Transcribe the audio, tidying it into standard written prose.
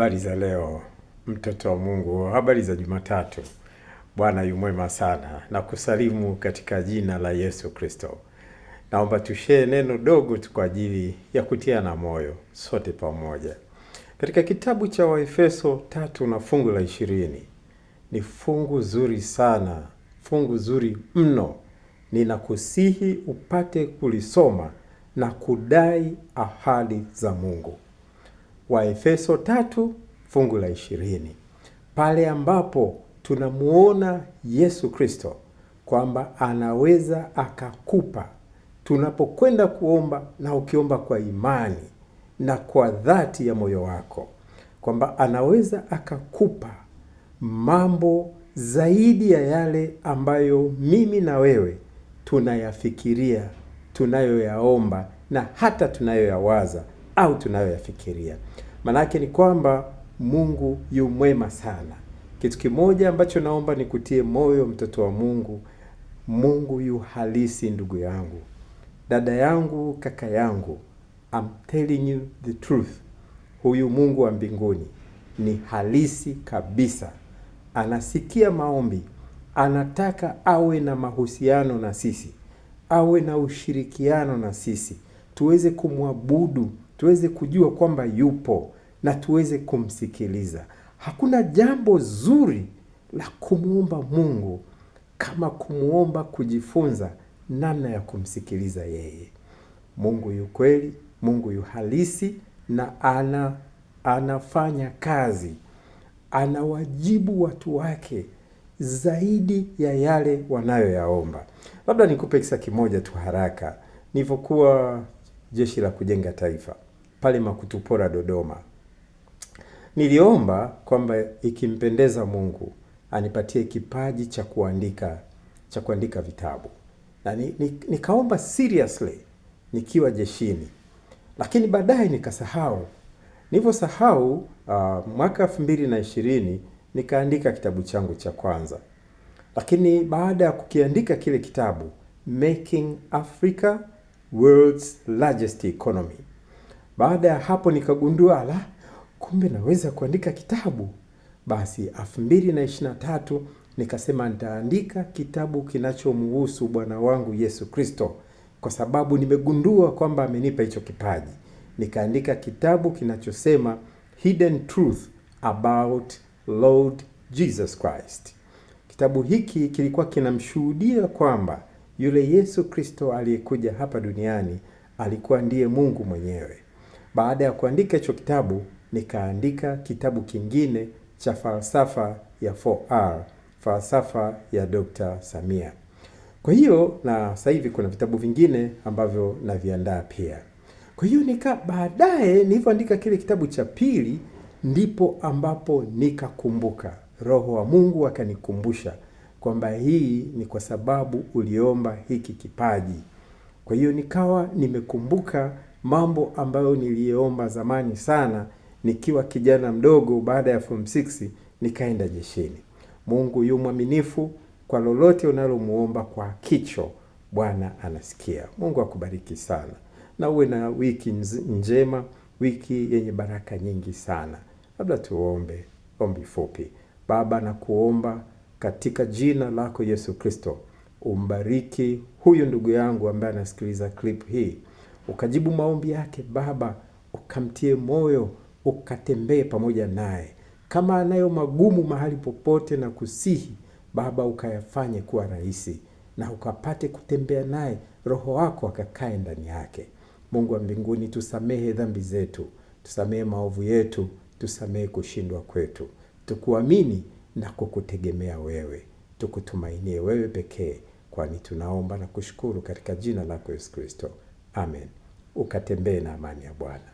Habari za leo, mtoto wa Mungu, habari za Jumatatu. Bwana yu mwema sana na kusalimu katika jina la Yesu Kristo. Naomba tushare neno dogo tu kwa ajili ya kutiana moyo sote pamoja. Katika kitabu cha Waefeso 3 na fungu la 20. Ni fungu zuri sana, fungu zuri mno. Ninakusihi upate kulisoma na kudai ahadi za Mungu. Waefeso 3 fungu la 20. Pale ambapo tunamuona Yesu Kristo kwamba anaweza akakupa tunapokwenda kuomba, na ukiomba kwa imani na kwa dhati ya moyo wako, kwamba anaweza akakupa mambo zaidi ya yale ambayo mimi na wewe tunayafikiria, tunayoyaomba na hata tunayoyawaza au tunayoyafikiria. Manake ni kwamba Mungu yu mwema sana. Kitu kimoja ambacho naomba nikutie moyo, mtoto wa Mungu, Mungu yu halisi, ndugu yangu, dada yangu, kaka yangu. I'm telling you the truth. Huyu Mungu wa mbinguni ni halisi kabisa. Anasikia maombi. Anataka awe na mahusiano na sisi, awe na ushirikiano na sisi, tuweze kumwabudu, tuweze kujua kwamba yupo na tuweze kumsikiliza. Hakuna jambo zuri la kumuomba Mungu kama kumuomba kujifunza namna ya kumsikiliza yeye. Mungu yu kweli, Mungu yu halisi, na anafanya kazi. Anawajibu watu wake zaidi ya yale wanayoyaomba. Labda nikupe kisa kimoja tu haraka. Nilipokuwa Jeshi la Kujenga Taifa pale Makutupora, Dodoma, niliomba kwamba ikimpendeza Mungu anipatie kipaji cha kuandika vitabu. Na nikaomba seriously nikiwa jeshini. Lakini baadaye nikasahau. Niliposahau, mwaka 2020 nikaandika kitabu changu cha kwanza. Lakini baada ya kukiandika kile kitabu, Making Africa World's Largest Economy, baada ya hapo nikagundua kumbe naweza kuandika kitabu. Basi 2023 nikasema nitaandika kitabu kinachomhusu Bwana wangu Yesu Kristo, kwa sababu nimegundua kwamba amenipa hicho kipaji. Nikaandika kitabu kinachosema Hidden Truth About Lord Jesus Christ. Kitabu hiki kilikuwa kinamshuhudia kwamba yule Yesu Kristo aliyekuja hapa duniani alikuwa ndiye Mungu mwenyewe. Baada ya kuandika hicho kitabu, nikaandika kitabu kingine cha falsafa ya 4R, falsafa ya Dr. Samia. Kwa hiyo na sasa hivi kuna vitabu vingine ambavyo naviandaa pia. Kwa hiyo baadaye nilipoandika kile kitabu cha pili, ndipo ambapo nikakumbuka, Roho wa Mungu akanikumbusha kwamba hii ni kwa sababu uliomba hiki kipaji. Kwa hiyo nikawa nimekumbuka mambo ambayo niliomba zamani sana nikiwa kijana mdogo. Baada ya form 6 nikaenda jeshini. Mungu yu mwaminifu, kwa lolote unalomuomba kwa kicho, Bwana anasikia. Mungu akubariki sana. Na uwe na wiki njema, wiki yenye baraka nyingi sana. Labda tuombe ombi fupi. Baba, na kuomba katika jina lako Yesu Kristo, umbariki huyu ndugu yangu ambaye anasikiliza clip hii. Ukajibu maombi yake Baba, ukamtie moyo, ukatembee pamoja naye. Kama anayo magumu mahali popote, na kusihi Baba ukayafanye kuwa rahisi, na ukapate kutembea naye, Roho wako akakae ndani yake. Mungu wa mbinguni, tusamehe dhambi zetu, tusamehe maovu yetu, tusamehe kushindwa kwetu. Tukuamini na kukutegemea wewe, tukutumainie wewe pekee, kwani tunaomba na kushukuru katika jina lako Yesu Kristo. Amen. Ukatembee na amani ya Bwana.